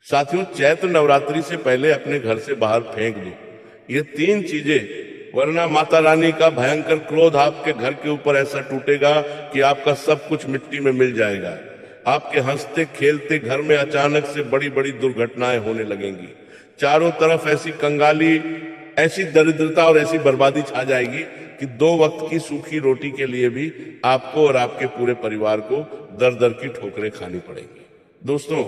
साथियों, चैत्र नवरात्रि से पहले अपने घर से बाहर फेंक दो ये 3 चीजें, वरना माता रानी का भयंकर क्रोध आपके घर के ऊपर ऐसा टूटेगा कि आपका सब कुछ मिट्टी में मिल जाएगा। आपके हंसते खेलते घर में अचानक से बड़ी बड़ी दुर्घटनाएं होने लगेंगी। चारों तरफ ऐसी कंगाली, ऐसी दरिद्रता और ऐसी बर्बादी छा जाएगी कि 2 वक्त की सूखी रोटी के लिए भी आपको और आपके पूरे परिवार को दर दर की ठोकरें खानी पड़ेंगी। दोस्तों,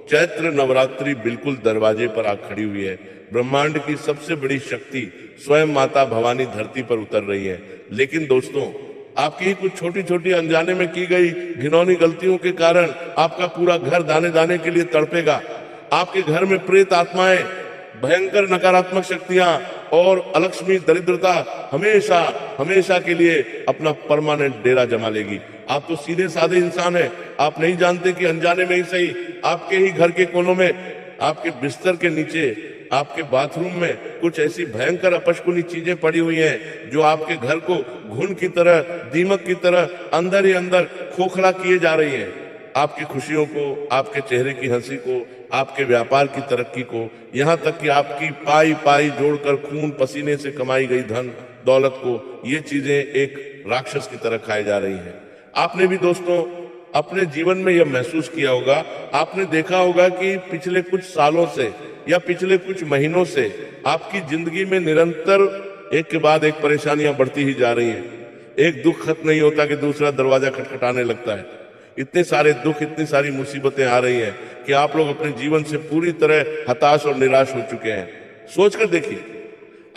चैत्र नवरात्रि बिल्कुल दरवाजे पर आ खड़ी हुई है। ब्रह्मांड की सबसे बड़ी शक्ति स्वयं माता भवानी धरती पर उतर रही है। लेकिन दोस्तों, आपकी ही कुछ छोटी छोटी अनजाने में की गई घिनौनी गलतियों के कारण आपका पूरा घर दाने दाने के लिए तड़पेगा। आपके घर में प्रेत आत्माएं, भयंकर नकारात्मक शक्तियां और अलक्ष्मी दरिद्रता हमेशा हमेशा के लिए अपना परमानेंट डेरा जमा लेगी। आप तो सीधे साधे इंसान हैं, आप नहीं जानते कि अनजाने में ही सही आपके ही घर के कोनों में, आपके बिस्तर के नीचे, आपके बाथरूम में कुछ ऐसी भयंकर अपशकुनी चीजें पड़ी हुई हैं जो आपके घर को घुन की तरह, दीमक की तरह अंदर ही अंदर खोखला किए जा रही है। आपकी खुशियों को, आपके चेहरे की हंसी को, आपके व्यापार की तरक्की को, यहाँ तक कि आपकी पाई पाई जोड़कर खून पसीने से कमाई गई धन दौलत को, ये चीजें एक राक्षस की तरह खाई जा रही हैं। आपने भी दोस्तों अपने जीवन में यह महसूस किया होगा, आपने देखा होगा कि पिछले कुछ सालों से या पिछले कुछ महीनों से आपकी जिंदगी में निरंतर एक के बाद एक परेशानियां बढ़ती ही जा रही हैं। एक दुख खत्म नहीं होता कि दूसरा दरवाजा खटखटाने लगता है। इतने सारे दुख, इतनी सारी मुसीबतें आ रही हैं कि आप लोग अपने जीवन से पूरी तरह हताश और निराश हो चुके हैं। सोचकर देखिए,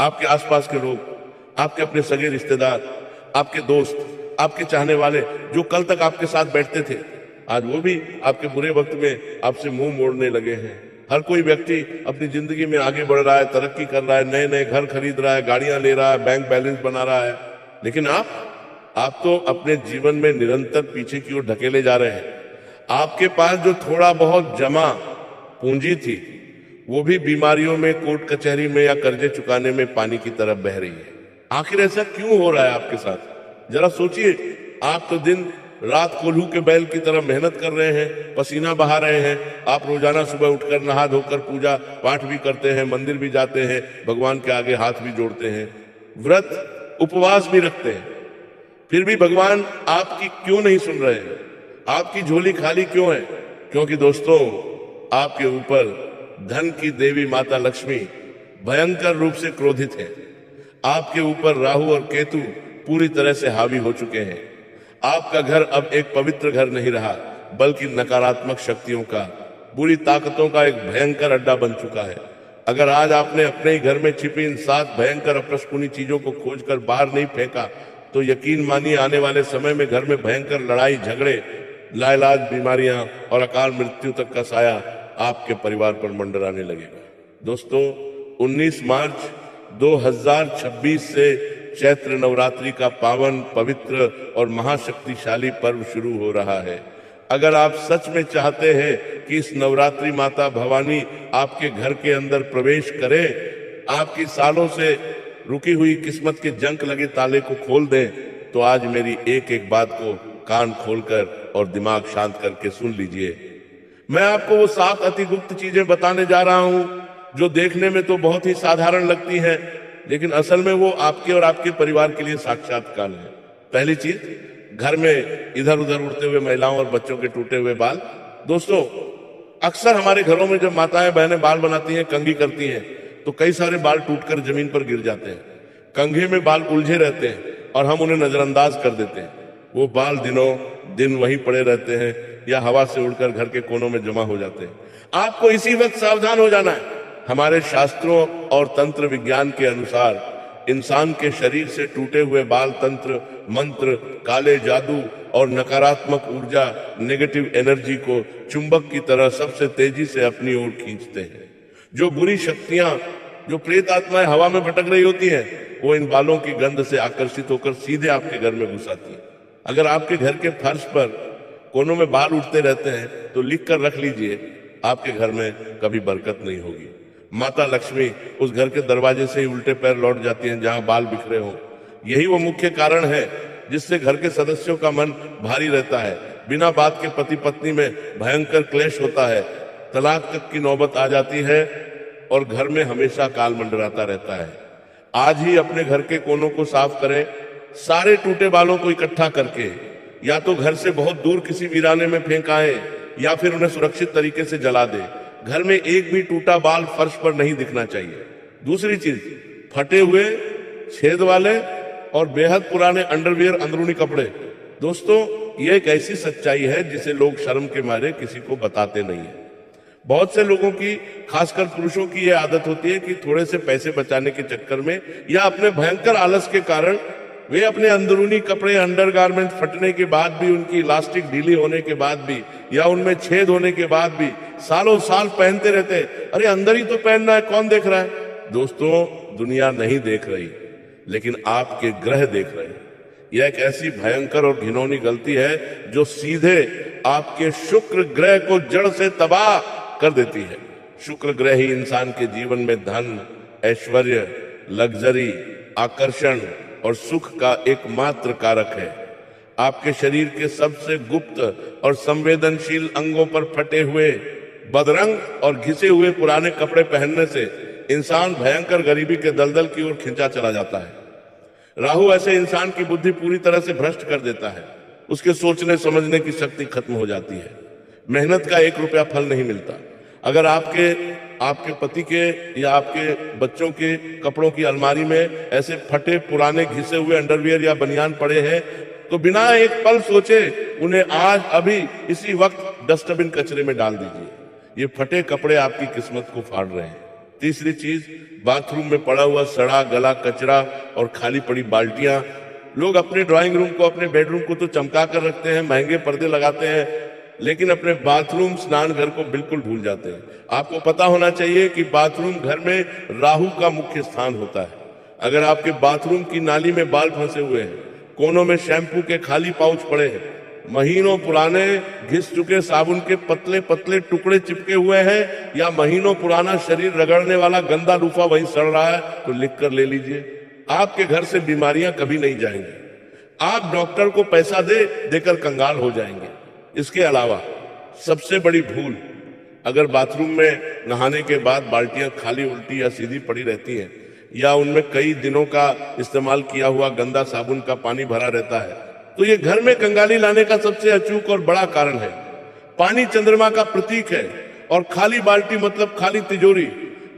आपके आसपास के लोग, आपके अपने सगे रिश्तेदार, आपके दोस्त, आपके चाहने वाले जो कल तक आपके साथ बैठते थे, आज वो भी आपके बुरे वक्त में आपसे मुंह मोड़ने लगे हैं। हर कोई व्यक्ति अपनी जिंदगी में आगे बढ़ रहा है, तरक्की कर रहा है, नए नए घर खरीद रहा है, गाड़ियां ले रहा है, बैंक बैलेंस बना रहा है, लेकिन आप तो अपने जीवन में निरंतर पीछे की ओर ढकेले जा रहे हैं। आपके पास जो थोड़ा बहुत जमा पूंजी थी, वो भी बीमारियों में, कोर्ट कचहरी में या कर्जे चुकाने में पानी की तरफ बह रही है। आखिर ऐसा क्यों हो रहा है आपके साथ? जरा सोचिए। आप तो दिन रात कोल्हू के बैल की तरह मेहनत कर रहे हैं, पसीना बहा रहे हैं। आप रोजाना सुबह उठकर नहा धोकर पूजा पाठ भी करते हैं, मंदिर भी जाते हैं, भगवान के आगे हाथ भी जोड़ते हैं, व्रत उपवास भी रखते हैं। फिर भी भगवान आपकी क्यों नहीं सुन रहे हैं? आपकी झोली खाली क्यों है? क्योंकि दोस्तों, आपके ऊपर धन की देवी माता लक्ष्मी भयंकर रूप से क्रोधित है। आपके ऊपर राहु और केतु पूरी तरह से हावी हो चुके हैं। आपका घर अब एक पवित्र घर नहीं रहा, बल्कि नकारात्मक शक्तियों का, बुरी ताकतों का एक भयंकर अड्डा बन चुका है। अगर आज आपने अपने ही घर में छिपी इन 7 भयंकर अपशकुनी चीजों को खोजकर बाहर नहीं फेंका, तो यकीन मानिए आने वाले समय में घर में भयंकर लड़ाई झगड़े, लाइलाज बीमारियां और अकाल मृत्यु तक का साया आपके परिवार पर मंडराने लगेगा। दोस्तों, 19 मार्च 2026 से चैत्र नवरात्रि का पावन, पवित्र और महाशक्तिशाली पर्व शुरू हो रहा है। अगर आप सच में चाहते हैं कि इस नवरात्रि माता भवानी आपके घर के अंदर प्रवेश करे, आपकी सालों से रुकी हुई किस्मत के जंक लगे ताले को खोल दें, तो आज मेरी एक एक बात को कान खोलकर और दिमाग शांत करके सुन लीजिए। मैं आपको वो 7 अति गुप्त चीजें बताने जा रहा हूं जो देखने में तो बहुत ही साधारण लगती हैं, लेकिन असल में वो आपके और आपके परिवार के लिए साक्षात काल है। पहली चीज, घर में इधर उधर उड़ते हुए महिलाओं और बच्चों के टूटे हुए बाल। दोस्तों, अक्सर हमारे घरों में जब माताएं बहनें बाल बनाती हैं, कंघी करती हैं, तो कई सारे बाल टूटकर जमीन पर गिर जाते हैं। कंघे में बाल उलझे रहते हैं और हम उन्हें नजरअंदाज कर देते हैं। वो बाल दिनों दिन वहीं पड़े रहते हैं या हवा से उड़कर घर के कोनों में जमा हो जाते हैं। आपको इसी वक्त सावधान हो जाना है। हमारे शास्त्रों और तंत्र विज्ञान के अनुसार इंसान के शरीर से टूटे हुए बाल तंत्र, मंत्र, काले जादू और नकारात्मक ऊर्जा, नेगेटिव एनर्जी को चुंबक की तरह सबसे तेजी से अपनी ओर खींचते हैं। जो बुरी शक्तियां, जो प्रेत आत्माएं हवा में भटक रही होती हैं, वो इन बालों की गंध से आकर्षित होकर सीधे आपके घर में घुस आती है। अगर आपके घर के फर्श पर कोनों में बाल उठते रहते हैं, तो लिख कर रख लीजिए, आपके घर में कभी बरकत नहीं होगी। माता लक्ष्मी उस घर के दरवाजे से ही उल्टे पैर लौट जाती हैं जहां बाल बिखरे हों। यही वो मुख्य कारण है जिससे घर के सदस्यों का मन भारी रहता है। बिना बात के पति पत्नी में भयंकर क्लेश होता है। तलाक तक की नौबत आ जाती है और घर में हमेशा काल मंडराता रहता है। आज ही अपने घर के कोनों को साफ करें, सारे टूटे बालों को इकट्ठा करके या तो घर से बहुत दूर किसी वीराने में फेंक आए या फिर उन्हें सुरक्षित तरीके से जला दे। घर में एक भी टूटा बाल फर्श पर नहीं दिखना चाहिए। दूसरी चीज, फटे हुए, छेद वाले और बेहद पुराने अंडरवियर, अंदरूनी कपड़े। दोस्तों, यह एक ऐसी सच्चाई है जिसे लोग शर्म के मारे किसी को बताते नहीं है। बहुत से लोगों की, खासकर पुरुषों की यह आदत होती है कि थोड़े से पैसे बचाने के चक्कर में या अपने भयंकर आलस के कारण वे अपने अंदरूनी कपड़े, अंडरगारमेंट फटने के बाद भी, उनकी इलास्टिक ढीली होने के बाद भी या उनमें छेद होने के बाद भी सालों साल पहनते रहते। अरे अंदर ही तो पहनना है, कौन देख रहा है? दोस्तों, दुनिया नहीं देख रही, लेकिन आपके ग्रह देख रहे हैं। यह एक ऐसी भयंकर और घिनौनी गलती है जो सीधे आपके शुक्र ग्रह को जड़ से तबाह कर देती है। शुक्र ग्रह ही इंसान के जीवन में धन, ऐश्वर्य, लग्जरी, आकर्षण और सुख का एकमात्र कारक है। आपके शरीर के सबसे गुप्त और संवेदनशील अंगों पर फटे हुए, बदरंग और घिसे हुए पुराने कपड़े पहनने से इंसान भयंकर गरीबी के दलदल की ओर खिंचा चला जाता है। राहु ऐसे इंसान की बुद्धि पूरी तरह से भ्रष्ट कर देता है। उसके सोचने समझने की शक्ति खत्म हो जाती है। मेहनत का 1 रुपया फल नहीं मिलता। अगर आपके पति के या आपके बच्चों के कपड़ों की अलमारी में ऐसे फटे पुराने घिसे हुए अंडरवियर या बनियान पड़े हैं तो बिना एक पल सोचे उन्हें आज अभी इसी वक्त डस्टबिन कचरे में डाल दीजिए। ये फटे कपड़े आपकी किस्मत को फाड़ रहे हैं। तीसरी चीज, बाथरूम में पड़ा हुआ सड़ा गला कचरा और खाली पड़ी बाल्टियां। लोग अपने ड्राइंग रूम को, अपने बेडरूम को तो चमका कर रखते हैं, महंगे पर्दे लगाते हैं, लेकिन अपने बाथरूम, स्नान घर को बिल्कुल भूल जाते हैं। आपको पता होना चाहिए कि बाथरूम घर में राहु का मुख्य स्थान होता है। अगर आपके बाथरूम की नाली में बाल फंसे हुए हैं, कोनों में शैंपू के खाली पाउच पड़े हैं, महीनों पुराने घिस चुके साबुन के पतले पतले टुकड़े चिपके हुए हैं या महीनों पुराना शरीर रगड़ने वाला गंदा लूफा वहीं सड़ रहा है, तो लिख कर ले लीजिए। आपके घर से बीमारियां कभी नहीं जाएंगी। आप डॉक्टर को पैसा देकर कंगाल हो जाएंगे। इसके अलावा सबसे बड़ी भूल, अगर बाथरूम में नहाने के बाद बाल्टियां खाली, उल्टी या सीधी पड़ी रहती हैं या उनमें कई दिनों का इस्तेमाल किया हुआ गंदा साबुन का पानी भरा रहता है, तो ये घर में कंगाली लाने का सबसे अचूक और बड़ा कारण है। पानी चंद्रमा का प्रतीक है और खाली बाल्टी मतलब खाली तिजोरी।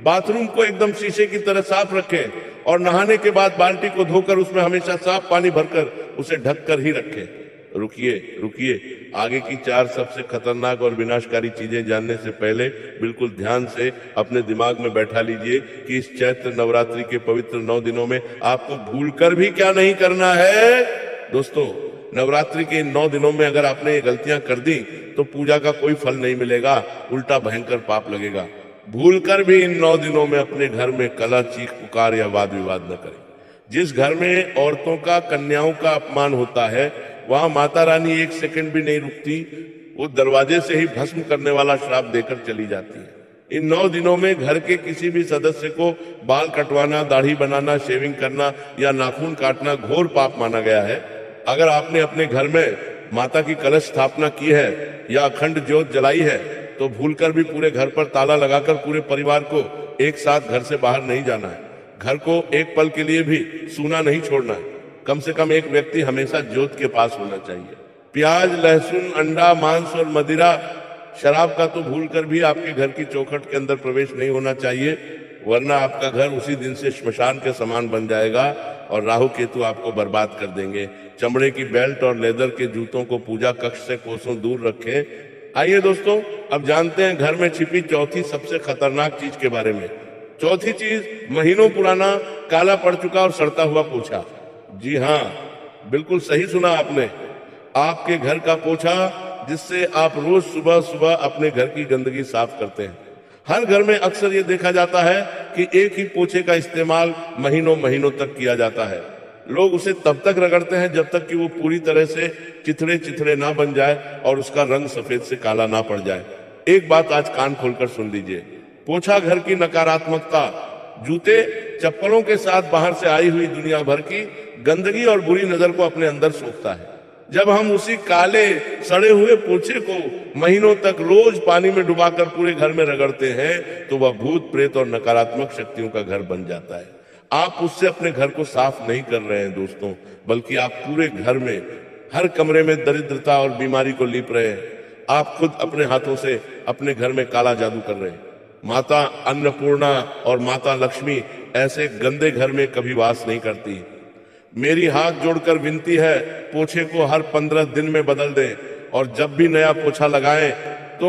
बाथरूम को एकदम शीशे की तरह साफ रखें और नहाने के बाद बाल्टी को धोकर उसमें हमेशा साफ पानी भरकर उसे ढककर ही रखें। रुकिए, आगे की 4 सबसे खतरनाक और विनाशकारी चीजें जानने से पहले बिल्कुल ध्यान से अपने दिमाग में बैठा लीजिए कि इस चैत्र नवरात्रि के पवित्र 9 दिनों में आपको भूलकर भी क्या नहीं करना है। दोस्तों, नवरात्रि के इन 9 दिनों में अगर आपने ये गलतियां कर दी तो पूजा का कोई फल नहीं मिलेगा, उल्टा भयंकर पाप लगेगा। भूलकर भी इन 9 दिनों में अपने घर में कलह, चीख पुकार या वाद विवाद न करें। जिस घर में औरतों का, कन्याओं का अपमान होता है, वहां माता रानी 1 सेकंड भी नहीं रुकती। वो दरवाजे से ही भस्म करने वाला श्राप देकर चली जाती है। इन 9 दिनों में घर के किसी भी सदस्य को बाल कटवाना, दाढ़ी बनाना, शेविंग करना या नाखून काटना घोर पाप माना गया है। अगर आपने अपने घर में माता की कलश स्थापना की है या अखंड ज्योत जलाई है तो भूलकर भी पूरे घर पर ताला लगाकर पूरे परिवार को एक साथ घर से बाहर नहीं जाना है। घर को एक पल के लिए भी सूना नहीं छोड़ना है। कम से कम एक व्यक्ति हमेशा ज्योत के पास होना चाहिए। प्याज, लहसुन, अंडा, मांस और मदिरा, शराब का तो भूलकर भी आपके घर की चौखट के अंदर प्रवेश नहीं होना चाहिए, वरना आपका घर उसी दिन से श्मशान के समान बन जाएगा और राहु केतु आपको बर्बाद कर देंगे। चमड़े की बेल्ट और लेदर के जूतों को पूजा कक्ष से कोसों दूर रखें। आइए दोस्तों, अब जानते हैं घर में छिपी चौथी सबसे खतरनाक चीज के बारे में। चौथी चीज, महीनों पुराना काला पड़ चुका और सड़ता हुआ पोछा। जी हाँ, बिल्कुल सही सुना आपने। आपके घर का पोछा जिससे आप रोज सुबह सुबह अपने घर की गंदगी साफ करते हैं। हर घर में अक्सर ये देखा जाता है कि एक ही पोछे का इस्तेमाल महीनों महीनों तक किया जाता है। लोग उसे तब तक रगड़ते हैं जब तक कि वो पूरी तरह से चिथड़े चिथड़े ना बन जाए और उसका रंग सफेद से काला ना पड़ जाए। एक बात आज कान खोलकर सुन लीजिए, पोछा घर की नकारात्मकता, जूते चप्पलों के साथ बाहर से आई हुई दुनिया भर की गंदगी और बुरी नजर को अपने अंदर सोखता है। जब हम उसी काले सड़े हुए पोछे को महीनों तक रोज पानी में डुबाकर पूरे घर में रगड़ते हैं तो वह भूत प्रेत और नकारात्मक शक्तियों का घर बन जाता है। आप उससे अपने घर को साफ नहीं कर रहे हैं दोस्तों, बल्कि आप पूरे घर में हर कमरे में दरिद्रता और बीमारी को लीप रहे हैं। आप खुद अपने हाथों से अपने घर में काला जादू कर रहे हैं। माता अन्नपूर्णा और माता लक्ष्मी ऐसे गंदे घर में कभी वास नहीं करती। मेरी हाथ जोड़कर विनती है, पोछे को हर 15 दिन में बदल दें और जब भी नया पोछा लगाएं तो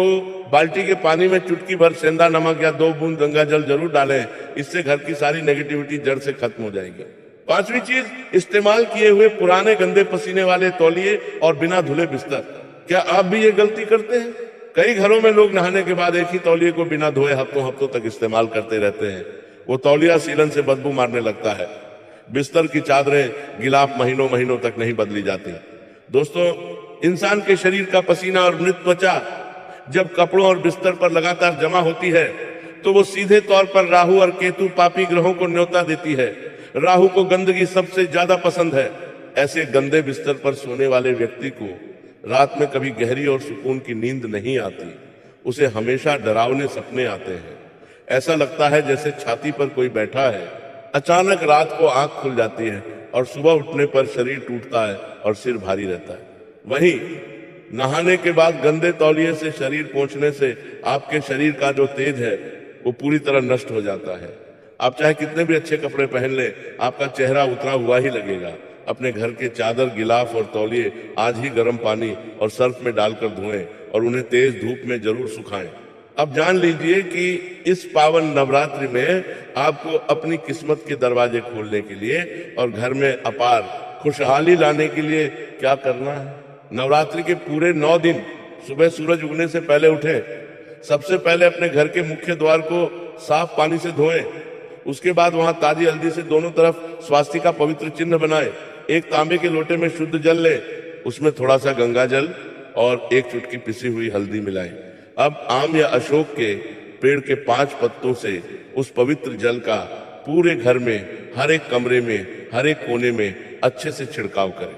बाल्टी के पानी में चुटकी भर सेंधा नमक या 2 बूंद गंगा जल जरूर डालें। इससे घर की सारी नेगेटिविटी जड़ से खत्म हो जाएगी। 5वीं चीज, इस्तेमाल किए हुए पुराने गंदे पसीने वाले तौलिए और बिना धुले बिस्तर। क्या आप भी ये गलती करते हैं? कई घरों में लोग नहाने के बाद एक ही तौलिए को बिना धोए हफ्तों हफ्तों तक इस्तेमाल करते रहते हैं। वो तौलिया सीलन से बदबू मारने लगता है। बिस्तर की चादरें गिलाफ महीनों महीनों तक नहीं बदली जाती। दोस्तों, इंसान के शरीर का पसीना और मृत त्वचा जब कपड़ों और बिस्तर पर लगातार जमा होती है तो वो सीधे तौर पर राहु और केतु पापी ग्रहों को न्योता देती है। राहु को गंदगी सबसे ज्यादा पसंद है। ऐसे गंदे बिस्तर पर सोने वाले व्यक्ति को रात में कभी गहरी और सुकून की नींद नहीं आती। उसे हमेशा डरावने सपने आते हैं। ऐसा लगता है जैसे छाती पर कोई बैठा है। अचानक रात को आंख खुल जाती है और सुबह उठने पर शरीर टूटता है और सिर भारी रहता है। वहीं नहाने के बाद गंदे तौलिए से शरीर पोंछने से आपके शरीर का जो तेज है वो पूरी तरह नष्ट हो जाता है। आप चाहे कितने भी अच्छे कपड़े पहन लें, आपका चेहरा उतरा हुआ ही लगेगा। अपने घर के चादर, गिलाफ और तौलिए आज ही गर्म पानी और सर्फ में डालकर धोएं और उन्हें तेज धूप में जरूर सुखाएं। अब जान लीजिए कि इस पावन नवरात्रि में आपको अपनी किस्मत के दरवाजे खोलने के लिए और घर में अपार खुशहाली लाने के लिए क्या करना है। नवरात्रि के पूरे 9 दिन सुबह सूरज उगने से पहले उठें। सबसे पहले अपने घर के मुख्य द्वार को साफ पानी से धोएं। उसके बाद वहां ताजी हल्दी से दोनों तरफ स्वास्तिक का पवित्र चिन्ह बनाएं। एक तांबे के लोटे में शुद्ध जल लें, उसमें थोड़ा सा गंगा जल और एक चुटकी पिसी हुई हल्दी मिलाएं। अब आम या अशोक के पेड़ के 5 पत्तों से उस पवित्र जल का पूरे घर में, हर एक कमरे में, हर एक कोने में अच्छे से छिड़काव करें।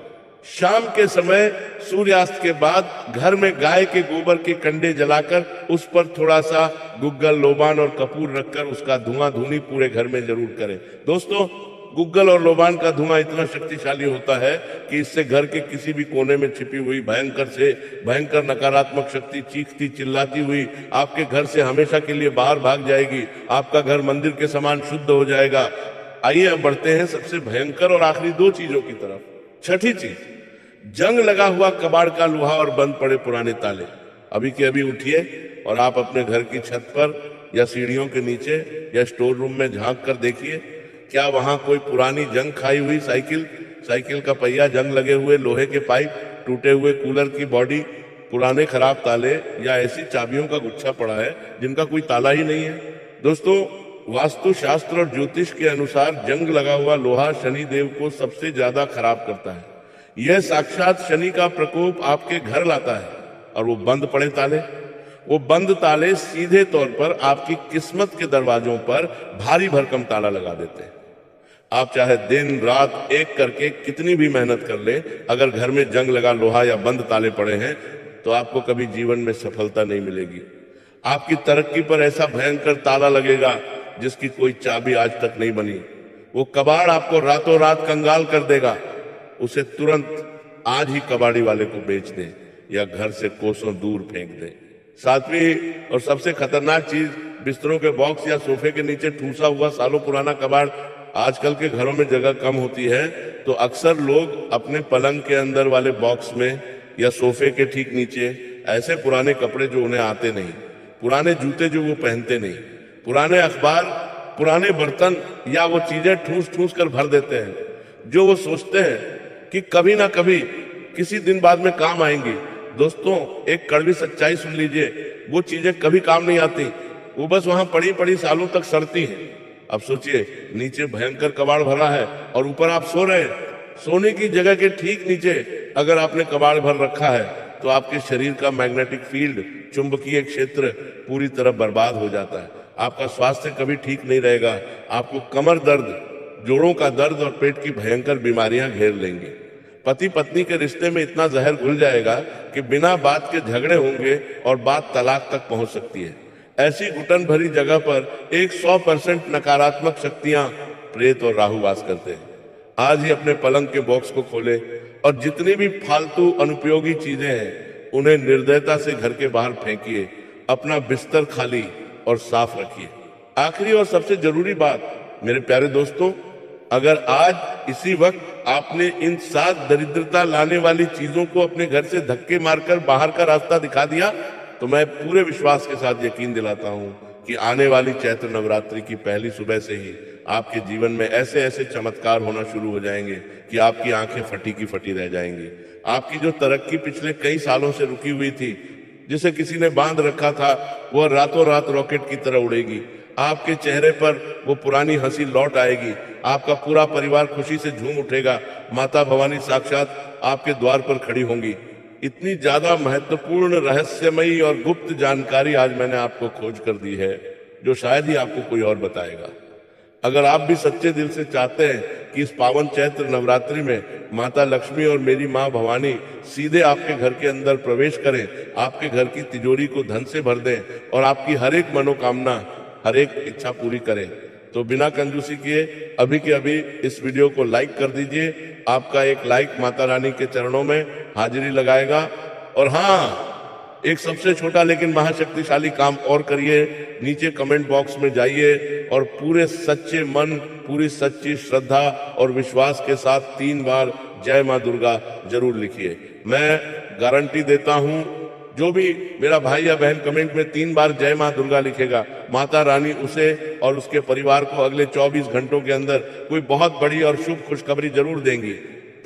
शाम के समय सूर्यास्त के बाद घर में गाय के गोबर के कंडे जलाकर उस पर थोड़ा सा गुग्गल, लोबान और कपूर रखकर उसका धुआं धुनी पूरे घर में जरूर करें। दोस्तों, गुग्गल और लोबान का धुआं इतना शक्तिशाली होता है कि इससे घर के किसी भी कोने में छिपी हुई भयंकर से भयंकर नकारात्मक शक्ति चीखती चिल्लाती हुई आपके घर से हमेशा के लिए बाहर भाग जाएगी। आपका घर मंदिर के समान शुद्ध हो जाएगा। आइए अब बढ़ते हैं सबसे भयंकर और आखिरी 2 चीजों की तरफ। 6ठी चीज, जंग लगा हुआ कबाड़ का लोहा और बंद पड़े पुराने ताले। अभी के अभी उठिए और आप अपने घर की छत पर या सीढ़ियों के नीचे या स्टोर रूम में झांक कर देखिए, क्या वहां कोई पुरानी जंग खाई हुई साइकिल का पहिया, जंग लगे हुए लोहे के पाइप, टूटे हुए कूलर की बॉडी, पुराने खराब ताले या ऐसी चाबियों का गुच्छा पड़ा है जिनका कोई ताला ही नहीं है। दोस्तों, वास्तु शास्त्र और ज्योतिष के अनुसार जंग लगा हुआ लोहा शनि देव को सबसे ज्यादा खराब करता है। यह साक्षात शनि का प्रकोप आपके घर लाता है। और वो बंद ताले सीधे तौर पर आपकी किस्मत के दरवाजों पर भारी भरकम ताला लगा देते हैं। आप चाहे दिन रात एक करके कितनी भी मेहनत कर ले, अगर घर में जंग लगा लोहा या बंद ताले पड़े हैं तो आपको कभी जीवन में सफलता नहीं मिलेगी। आपकी तरक्की पर ऐसा भयंकर ताला लगेगा जिसकी कोई चाबी आज तक नहीं बनी। वो कबाड़ आपको रातों रात कंगाल कर देगा। उसे तुरंत आज ही कबाड़ी वाले को बेच दें या घर से कोसों दूर फेंक दें। 7वीं और सबसे खतरनाक चीज, बिस्तरों के बॉक्स या सोफे के नीचे ठूसा हुआ सालों पुराना कबाड़। आजकल के घरों में जगह कम होती है तो अक्सर लोग अपने पलंग के अंदर वाले बॉक्स में या सोफे के ठीक नीचे ऐसे पुराने कपड़े जो उन्हें आते नहीं, पुराने जूते जो वो पहनते नहीं, पुराने अखबार, पुराने बर्तन या वो चीजें ठूस ठूस कर भर देते हैं जो वो सोचते हैं कि कभी ना कभी किसी दिन बाद में काम आएंगी। दोस्तों, एक कड़वी सच्चाई सुन लीजिए, वो चीजें कभी काम नहीं आती। वो बस वहां पड़ी पड़ी सालों तक सड़ती हैं। अब सोचिए, नीचे भयंकर कबाड़ भरा है और ऊपर आप सो रहे हैं। सोने की जगह के ठीक नीचे अगर आपने कबाड़ भर रखा है तो आपके शरीर का मैग्नेटिक फील्ड, चुंबकीय क्षेत्र पूरी तरह बर्बाद हो जाता है। आपका स्वास्थ्य कभी ठीक नहीं रहेगा। आपको कमर दर्द, जोड़ों का दर्द और पेट की भयंकर बीमारियां घेर लेंगी। पति पत्नी के रिश्ते में इतना जहर घुल जाएगा कि बिना बात के झगड़े होंगे और बात तलाक तक पहुंच सकती है। ऐसी घुटन भरी जगह पर 100% नकारात्मक शक्तियां प्रेत और राहु वास करते हैं। आज ही अपने पलंग के बॉक्स को खोले और जितनी भी फालतू अनुपयोगी चीजें हैं उन्हें निर्दयता से घर के बाहर फेंकिए। अपना बिस्तर खाली और साफ रखिए। आखिरी और सबसे जरूरी बात मेरे प्यारे दोस्तों, अगर आज इसी वक्त आपने इन 7 दरिद्रता लाने वाली चीजों को अपने घर से धक्के मारकर बाहर का रास्ता दिखा दिया तो मैं पूरे विश्वास के साथ यकीन दिलाता हूं कि आने वाली चैत्र नवरात्रि की पहली सुबह से ही आपके जीवन में ऐसे ऐसे चमत्कार होना शुरू हो जाएंगे कि आपकी आंखें फटी की फटी रह जाएंगी। आपकी जो तरक्की पिछले कई सालों से रुकी हुई थी, जिसे किसी ने बांध रखा था, वह रातों रात रॉकेट की तरह उड़ेगी। आपके चेहरे पर वो पुरानी हंसी लौट आएगी। आपका पूरा परिवार खुशी से झूम उठेगा। माता भवानी साक्षात आपके द्वार पर खड़ी होंगी। इतनी ज्यादा महत्वपूर्ण, रहस्यमयी और गुप्त जानकारी आज मैंने आपको खोज कर दी है जो शायद ही आपको कोई और बताएगा। अगर आप भी सच्चे दिल से चाहते हैं कि इस पावन चैत्र नवरात्रि में माता लक्ष्मी और मेरी माँ भवानी सीधे आपके घर के अंदर प्रवेश करें, आपके घर की तिजोरी को धन से भर दें और आपकी हर एक मनोकामना, हर एक इच्छा पूरी करें, तो बिना कंजूसी किए अभी के अभी इस वीडियो को लाइक कर दीजिए। आपका एक लाइक माता रानी के चरणों में हाजिरी लगाएगा। और हाँ, एक सबसे छोटा लेकिन महाशक्तिशाली काम और करिए। नीचे कमेंट बॉक्स में जाइए और पूरे सच्चे मन, पूरी सच्ची श्रद्धा और विश्वास के साथ 3 बार जय मां दुर्गा जरूर लिखिए। मैं गारंटी देता हूं, जो भी मेरा भाई या बहन कमेंट में 3 बार जय मां दुर्गा लिखेगा, माता रानी उसे और उसके परिवार को अगले 24 घंटों के अंदर कोई बहुत बड़ी और शुभ खुशखबरी जरूर देंगी।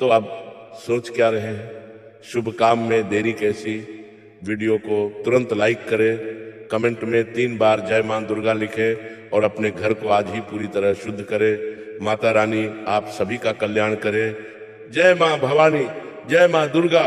तो अब सोच क्या रहे हैं, शुभ काम में देरी कैसी। वीडियो को तुरंत लाइक करें, कमेंट में 3 बार जय मां दुर्गा लिखें और अपने घर को आज ही पूरी तरह शुद्ध करें। माता रानी आप सभी का कल्याण करे। जय मां भवानी, जय मां दुर्गा।